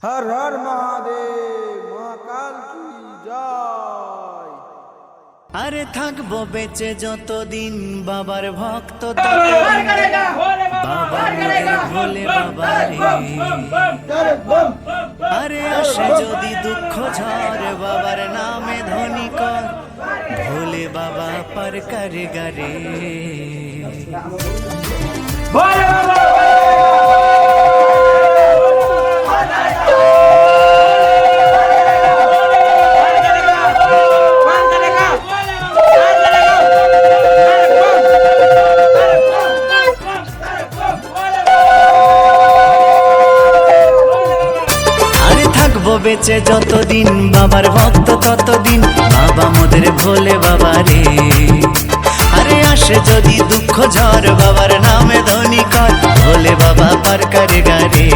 হর হর মহাদেব, মহাকাল কি জয়। আরে থাকবো বেঁচে যতদিন বাবার ভক্ত ততদিন। বাবা মোদের ভোলে বাবা রে। আরে আসে যদি দুঃখ ঝড় বাবার নামে ধ্বনি কর, ভোলে বাবা পার করে গারে। বেঁচে যতদিন বাবার ভক্ত ততদিন, বাবা মোদের ভোলে বাবা রে। আরে আসে যদি দুঃখ ঝড় বাবার নামে ধ্বনি কর, ভোলে বাবা পার করে গারে।